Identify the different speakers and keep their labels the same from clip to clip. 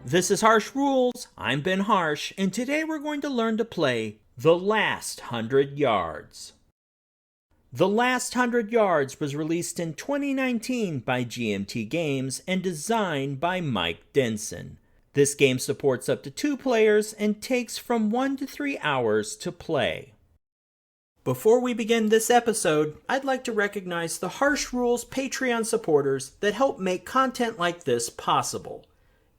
Speaker 1: This is Harsh Rules. I'm Ben Harsh, and today we're going to learn to play The Last 100 Yards. The Last 100 Yards was released in 2019 by GMT Games and designed by Mike Denson. This game supports up to 2 players and takes from 1 to 3 hours to play. Before we begin this episode, I'd like to recognize the Harsh Rules Patreon supporters that help make content like this possible.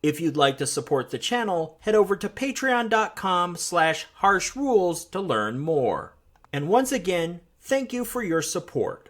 Speaker 1: If you'd like to support the channel, head over to patreon.com/harshrules to learn more. And once again, thank you for your support.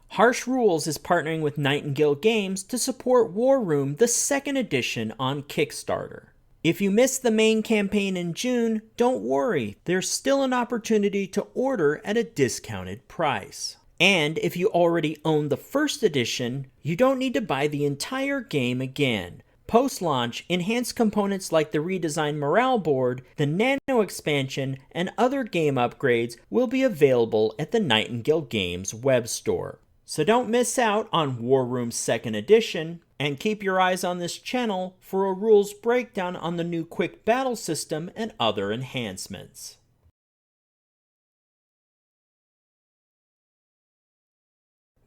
Speaker 1: Harsh Rules is partnering with Nightingale Games to support War Room, the 2nd edition on Kickstarter. If you missed the main campaign in June, don't worry, there's still an opportunity to order at a discounted price. And if you already own the 1st edition, you don't need to buy the entire game again. Post-launch, enhanced components like the redesigned morale board, the nano expansion, and other game upgrades will be available at the Nightingale Games web store. So don't miss out on War Room 2nd edition, and keep your eyes on this channel for a rules breakdown on the new quick battle system and other enhancements.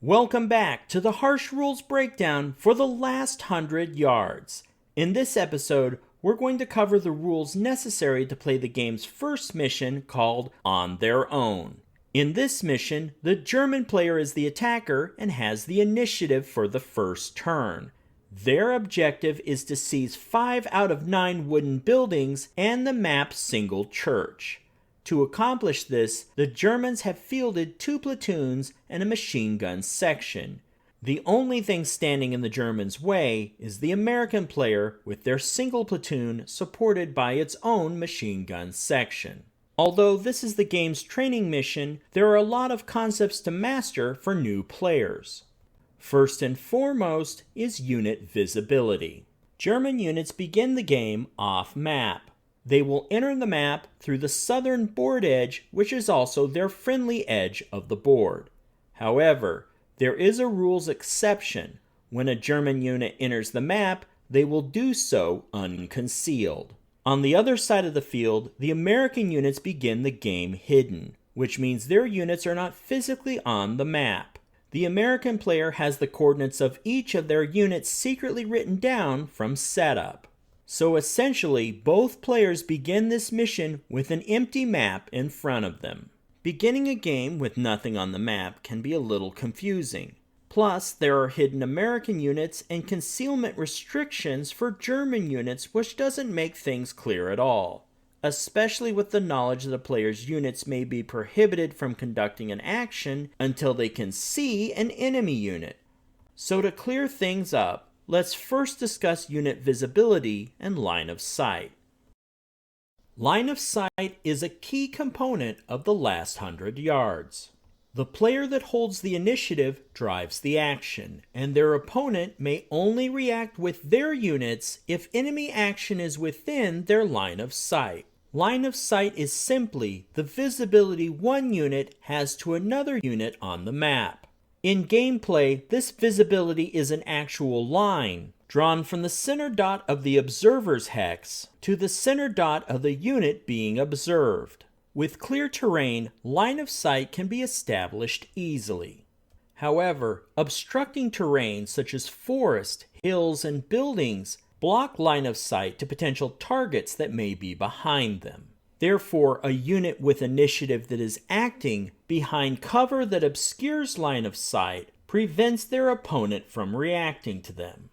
Speaker 1: Welcome back to the Harsh Rules breakdown for The Last 100 Yards. In this episode, we're going to cover the rules necessary to play the game's first mission called On Their Own. In this mission, the German player is the attacker and has the initiative for the first turn. Their objective is to seize 5 out of 9 wooden buildings and the map's single church. To accomplish this, the Germans have fielded 2 platoons and a machine gun section. The only thing standing in the Germans' way is the American player with their single platoon supported by its own machine gun section. Although this is the game's training mission, there are a lot of concepts to master for new players. First and foremost is unit visibility. German units begin the game off-map. They will enter the map through the southern board edge, which is also their friendly edge of the board. However, there is a rules exception. When a German unit enters the map, they will do so unconcealed. On the other side of the field, the American units begin the game hidden, which means their units are not physically on the map. The American player has the coordinates of each of their units secretly written down from setup. So essentially, both players begin this mission with an empty map in front of them. Beginning a game with nothing on the map can be a little confusing. Plus, there are hidden American units and concealment restrictions for German units, which doesn't make things clear at all, especially with the knowledge that a player's units may be prohibited from conducting an action until they can see an enemy unit. So to clear things up, let's first discuss unit visibility and line of sight. Line of sight is a key component of the last 100 yards. The player that holds the initiative drives the action, and their opponent may only react with their units if enemy action is within their line of sight. Line of sight is simply the visibility one unit has to another unit on the map. In gameplay, this visibility is an actual line, drawn from the center dot of the observer's hex to the center dot of the unit being observed. With clear terrain, line of sight can be established easily. However, obstructing terrain such as forest, hills, and buildings block line of sight to potential targets that may be behind them. Therefore, a unit with initiative that is acting behind cover that obscures line of sight prevents their opponent from reacting to them.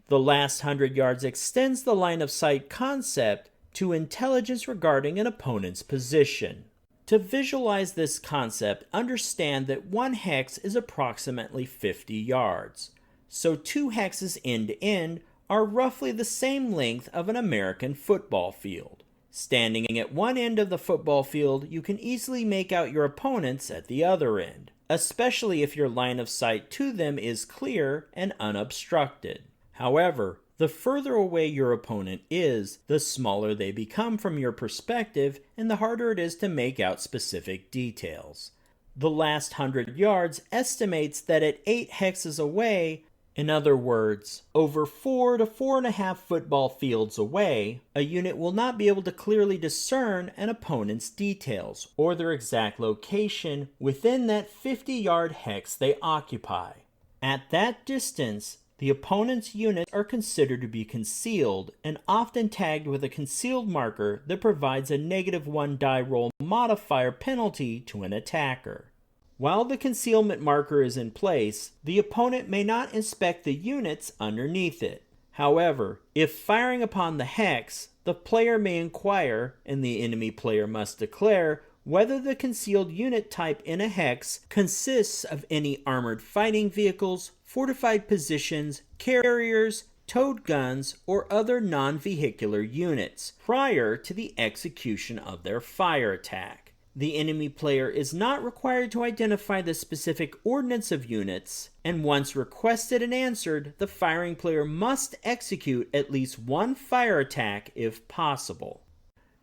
Speaker 1: The last 100 yards extends the line of sight concept to intelligence regarding an opponent's position. To visualize this concept, understand that one hex is approximately 50 yards. So 2 hexes end to end are roughly the same length of an American football field. Standing at one end of the football field, you can easily make out your opponents at the other end, especially if your line of sight to them is clear and unobstructed. However, the further away your opponent is, the smaller they become from your perspective and the harder it is to make out specific details. The last 100 yards estimates that at 8 hexes away, In other words, over 4 to 4.5 football fields away, a unit will not be able to clearly discern an opponent's details or their exact location within that 50-yard hex they occupy. At that distance, the opponent's units are considered to be concealed and often tagged with a concealed marker that provides a -1 die roll modifier penalty to an attacker. While the concealment marker is in place, the opponent may not inspect the units underneath it. However, if firing upon the hex, the player may inquire, and the enemy player must declare, whether the concealed unit type in a hex consists of any armored fighting vehicles, fortified positions, carriers, towed guns, or other non-vehicular units, prior to the execution of their fire attack. The enemy player is not required to identify the specific ordnance of units, and once requested and answered, the firing player must execute at least one fire attack if possible.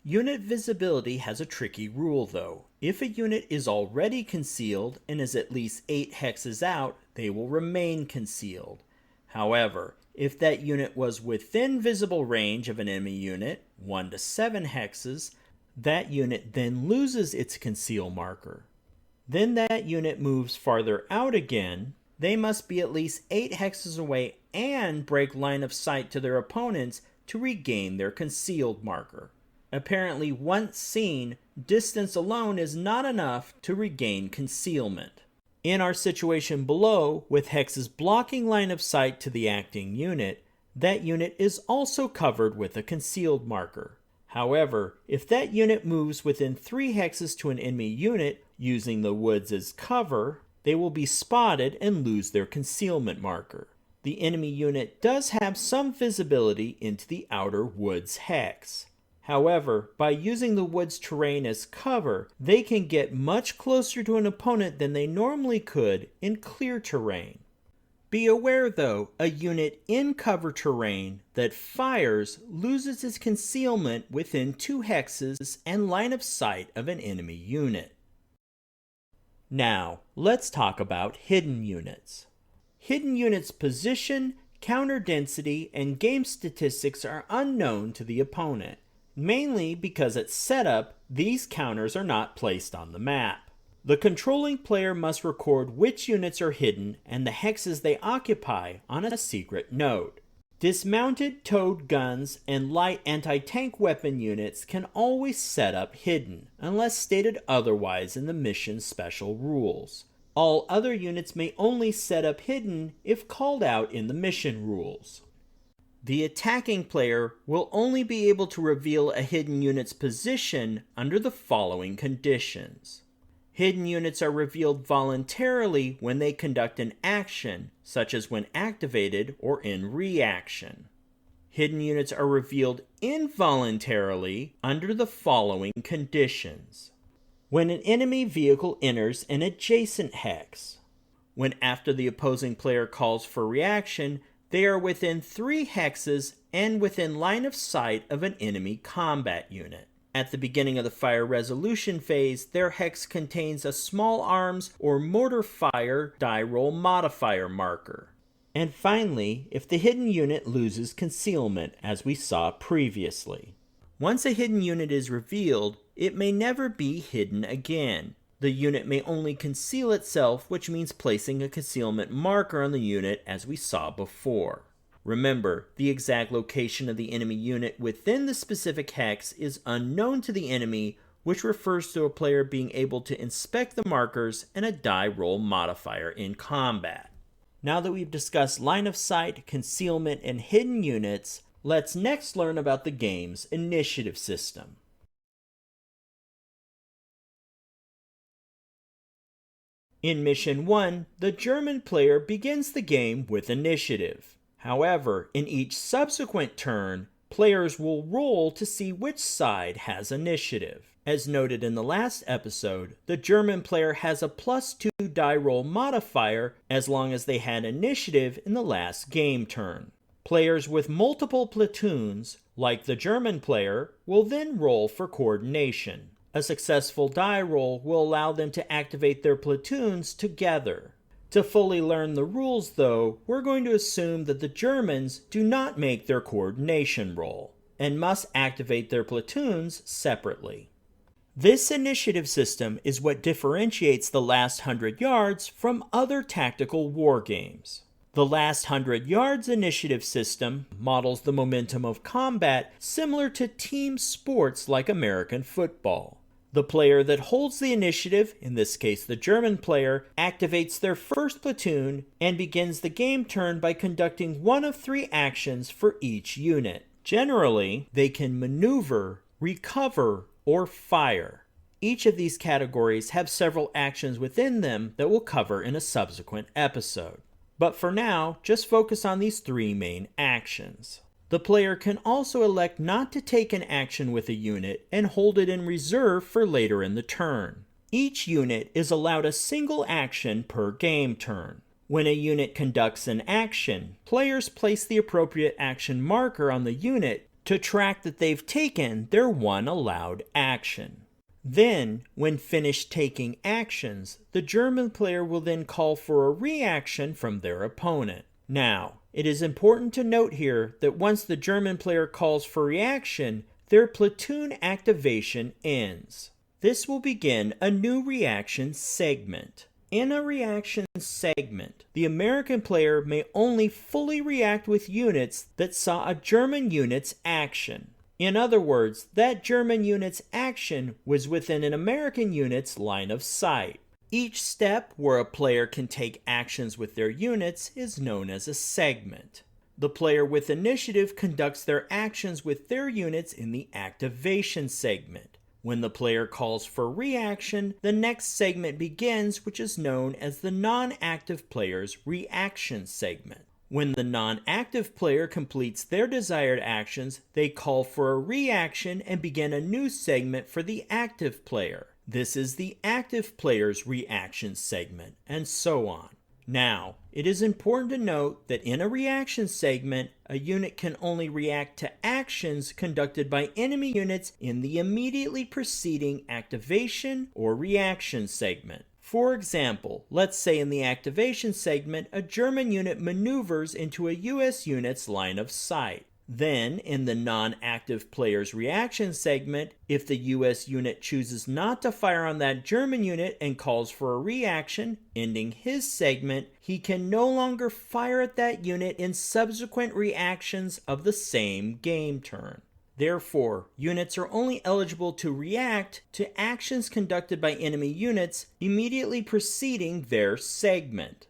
Speaker 1: Unit visibility has a tricky rule though. If a unit is already concealed and is at least 8 hexes out, they will remain concealed. However, if that unit was within visible range of an enemy unit, 1 to 7 hexes, that unit then loses its conceal marker. Then that unit moves farther out again. They must be at least 8 hexes away and break line of sight to their opponents to regain their concealed marker. Apparently, once seen, distance alone is not enough to regain concealment. In our situation below, with hexes blocking line of sight to the acting unit, that unit is also covered with a concealed marker. However, if that unit moves within 3 hexes to an enemy unit using the woods as cover, they will be spotted and lose their concealment marker. The enemy unit does have some visibility into the outer woods hex. However, by using the woods terrain as cover, they can get much closer to an opponent than they normally could in clear terrain. Be aware though, a unit in cover terrain that fires loses its concealment within 2 hexes and line of sight of an enemy unit. Now, let's talk about hidden units. Hidden units' position, counter density, and game statistics are unknown to the opponent. Mainly because at setup, these counters are not placed on the map. The controlling player must record which units are hidden and the hexes they occupy on a secret node. Dismounted towed guns and light anti-tank weapon units can always set up hidden, unless stated otherwise in the mission's special rules. All other units may only set up hidden if called out in the mission rules. The attacking player will only be able to reveal a hidden unit's position under the following conditions. Hidden units are revealed voluntarily when they conduct an action, such as when activated or in reaction. Hidden units are revealed involuntarily under the following conditions. When an enemy vehicle enters an adjacent hex. When after the opposing player calls for reaction, they are within 3 hexes and within line of sight of an enemy combat unit. At the beginning of the fire resolution phase, their hex contains a small arms or mortar fire die roll modifier marker. And finally, if the hidden unit loses concealment, as we saw previously. Once a hidden unit is revealed, it may never be hidden again. The unit may only conceal itself, which means placing a concealment marker on the unit as we saw before. Remember, the exact location of the enemy unit within the specific hex is unknown to the enemy, which refers to a player being able to inspect the markers and a die roll modifier in combat. Now that we've discussed line of sight, concealment, and hidden units, let's next learn about the game's initiative system. In Mission 1, the German player begins the game with initiative. However, in each subsequent turn, players will roll to see which side has initiative. As noted in the last episode, the German player has a +2 die roll modifier as long as they had initiative in the last game turn. Players with multiple platoons, like the German player, will then roll for coordination. A successful die roll will allow them to activate their platoons together. To fully learn the rules, though, we're going to assume that the Germans do not make their coordination roll, and must activate their platoons separately. This initiative system is what differentiates the last 100 yards from other tactical war games. The last 100 yards initiative system models the momentum of combat similar to team sports like American football. The player that holds the initiative, in this case the German player, activates their first platoon and begins the game turn by conducting one of 3 actions for each unit. Generally, they can maneuver, recover, or fire. Each of these categories have several actions within them that we'll cover in a subsequent episode. But for now, just focus on these 3 main actions. The player can also elect not to take an action with a unit and hold it in reserve for later in the turn. Each unit is allowed a single action per game turn. When a unit conducts an action, players place the appropriate action marker on the unit to track that they've taken their one allowed action. Then, when finished taking actions, the German player will then call for a reaction from their opponent. Now, it is important to note here that once the German player calls for reaction, their platoon activation ends. This will begin a new reaction segment. In a reaction segment, the American player may only fully react with units that saw a German unit's action. In other words, that German unit's action was within an American unit's line of sight. Each step where a player can take actions with their units is known as a segment. The player with initiative conducts their actions with their units in the activation segment. When the player calls for reaction, the next segment begins, which is known as the non-active player's reaction segment. When the non-active player completes their desired actions, they call for a reaction and begin a new segment for the active player. This is the active player's reaction segment, and so on. Now, it is important to note that in a reaction segment, a unit can only react to actions conducted by enemy units in the immediately preceding activation or reaction segment. For example, let's say in the activation segment, a German unit maneuvers into a US unit's line of sight. Then, in the non-active player's reaction segment, if the US unit chooses not to fire on that German unit and calls for a reaction, ending his segment, he can no longer fire at that unit in subsequent reactions of the same game turn. Therefore, units are only eligible to react to actions conducted by enemy units immediately preceding their segment.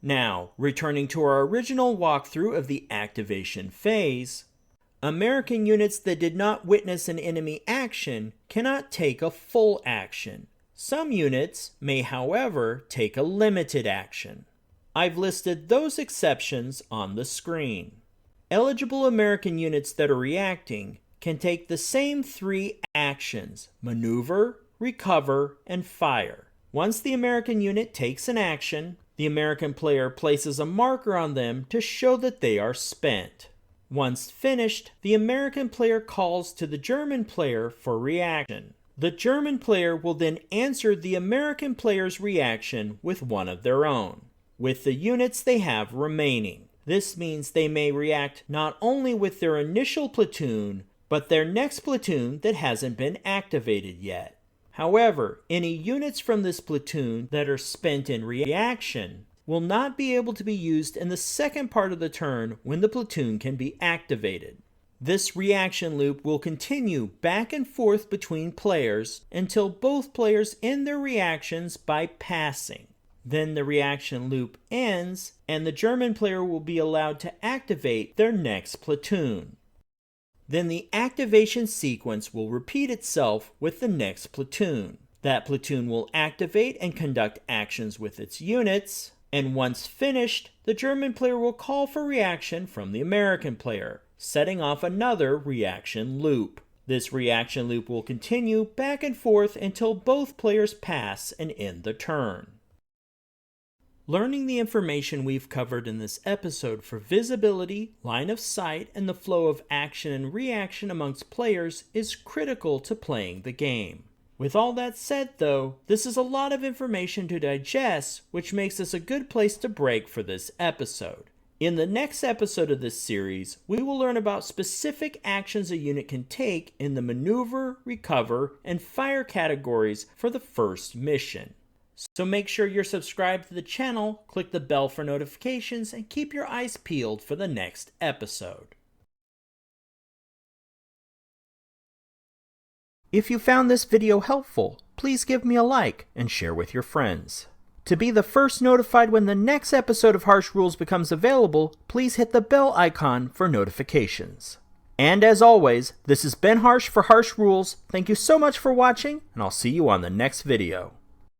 Speaker 1: Now, returning to our original walkthrough of the activation phase, American units that did not witness an enemy action cannot take a full action. Some units may, however, take a limited action. I've listed those exceptions on the screen. Eligible American units that are reacting can take the same 3 actions: maneuver, recover, and fire. Once the American unit takes an action, the American player places a marker on them to show that they are spent. Once finished, the American player calls to the German player for reaction. The German player will then answer the American player's reaction with one of their own, with the units they have remaining. This means they may react not only with their initial platoon, but their next platoon that hasn't been activated yet. However, any units from this platoon that are spent in reaction will not be able to be used in the second part of the turn when the platoon can be activated. This reaction loop will continue back and forth between players until both players end their reactions by passing. Then the reaction loop ends, and the German player will be allowed to activate their next platoon. Then the activation sequence will repeat itself with the next platoon. That platoon will activate and conduct actions with its units, and once finished, the German player will call for reaction from the American player, setting off another reaction loop. This reaction loop will continue back and forth until both players pass and end the turn. Learning the information we've covered in this episode for visibility, line of sight, and the flow of action and reaction amongst players is critical to playing the game. With all that said though, this is a lot of information to digest, which makes this a good place to break for this episode. In the next episode of this series, we will learn about specific actions a unit can take in the maneuver, recover, and fire categories for the first mission. So make sure you're subscribed to the channel, click the bell for notifications, and keep your eyes peeled for the next episode. If you found this video helpful, please give me a like and share with your friends. To be the first notified when the next episode of Harsh Rules becomes available, please hit the bell icon for notifications. And as always, this has been Harsh for Harsh Rules. Thank you so much for watching, and I'll see you on the next video.